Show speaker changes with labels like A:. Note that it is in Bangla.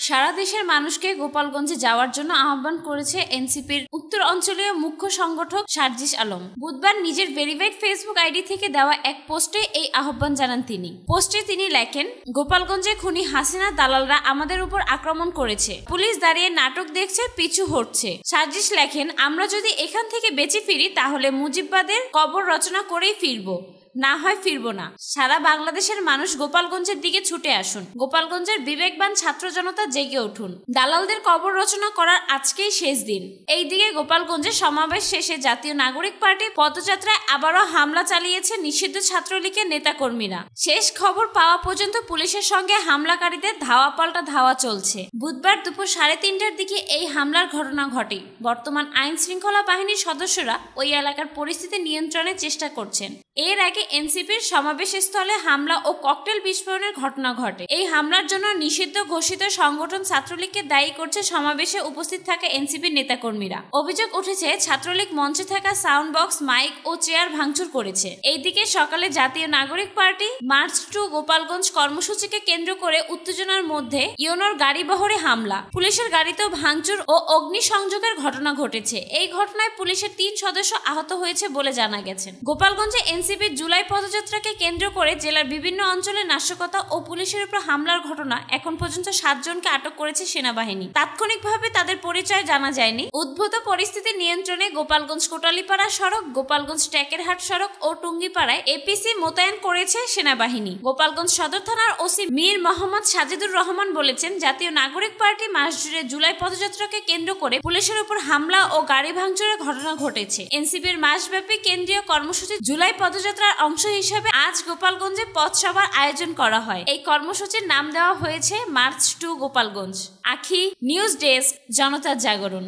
A: সারা দেশের মানুষকে গোপালগঞ্জে যাওয়ার জন্য আহ্বান করেছে এনসিপির উত্তর অঞ্চলীয় মুখ্য সংগঠক সার্জিস আলম। বুধবার নিজের ভেরিফাইড ফেসবুক আইডি থেকে দেওয়া এক পোস্টে এই আহ্বান জানান তিনি। পোস্টে তিনি লেখেন, গোপালগঞ্জে খুনি হাসিনা দালালরা আমাদের উপর আক্রমণ করেছে, পুলিশ দাঁড়িয়ে নাটক দেখছে, পিছু হটছে। সার্জিস লেখেন, আমরা যদি এখান থেকে বেঁচে ফিরি তাহলে মুজিববাদের কবর রচনা করেই ফিরবো, না হয় ফিরবো না। সারা বাংলাদেশের মানুষ গোপালগঞ্জের দিকে ছুটে আসুন, গোপালগঞ্জের বিবেকবান ছাত্র জনতা জেগে উঠুন। দালালদের কবর রচনা করার আজকেই শেষ দিন। এইদিকে গোপালগঞ্জে সমাবেশ শেষে জাতীয় নাগরিক পার্টির পদযাত্রায় আবারও হামলা চালিয়েছে নিষিদ্ধ ছাত্রলীগের নেতাকর্মীরা। শেষ খবর পাওয়া পর্যন্ত পুলিশের সঙ্গে হামলাকারীদের ধাওয়া পাল্টা ধাওয়া চলছে। বুধবার দুপুর 3:30টার দিকে এই হামলার ঘটনা ঘটে। বর্তমান আইন শৃঙ্খলা বাহিনীর সদস্যরা ওই এলাকার পরিস্থিতি নিয়ন্ত্রণের চেষ্টা করছেন। এর আগে এনসিপির সমাবেশস্থলে হামলা ও ককটেল বিস্ফোরণের ঘটনা ঘটে। এই হামলার জন্য নিষিদ্ধ ঘোষিত সংগঠন ছাত্রলীগকে দায়ী করছে সমাবেশে উপস্থিত থাকা এনসিপির নেতাকর্মীরা। অভিযোগ উঠেছে ছাত্রলীগ মঞ্চে থাকা সাউন্ড বক্স, মাইক ও চেয়ার ভাঙচুর করেছে। এইদিকে সকালে জাতীয় নাগরিক পার্টি মার্চ টু গোপালগঞ্জ কর্মসূচিকে কেন্দ্র করে উত্তেজনার মধ্যে ইউনোর গাড়ি বহরে হামলা, পুলিশের গাড়িতেও ভাঙচুর ও অগ্নিসংযোগের ঘটনা ঘটেছে। এই ঘটনায় পুলিশের 3 সদস্য আহত হয়েছে বলে জানা গেছে। গোপালগঞ্জে এনসিপির জুলাই পদযাত্রাকে কেন্দ্র করে জেলার বিভিন্ন অঞ্চলে নাশকতা ও পুলিশের উপর হামলার ঘটনা এখন পর্যন্ত 7 জনকে আটক করেছে সেনাবাহিনী। তাৎক্ষণিকভাবে তাদের পরিচয় জানা যায়নি। উদ্ভূত পরিস্থিতি নিয়ন্ত্রণে গোপালগঞ্জ কোটালীপাড়া সড়ক, গোপালগঞ্জ টেকেরহাট সড়ক ও টুঙ্গিপাড়ায় এপিসি মোতায়েন করেছে সেনাবাহিনী। গোপালগঞ্জ সদর থানার ওসি মীর মোহাম্মদ সাজিদুর রহমান বলেছেন, জাতীয় নাগরিক পার্টি মাস জুড়ে জুলাই পদযাত্রাকে কেন্দ্র করে পুলিশের উপর হামলা ও গাড়ি ভাঙচুরের ঘটনা ঘটেছে। এনসিপির মাসব্যাপী কেন্দ্রীয় কর্মসূচি জুলাই পদযাত্রার অংশ হিসেবে আজ গোপালগঞ্জে পথসভার আয়োজন করা হয়। এই কর্মসূচির নাম দেওয়া হয়েছে মার্চ টু গোপালগঞ্জ। আখি, নিউজ ডেস্ক, জনতার জাগরণ।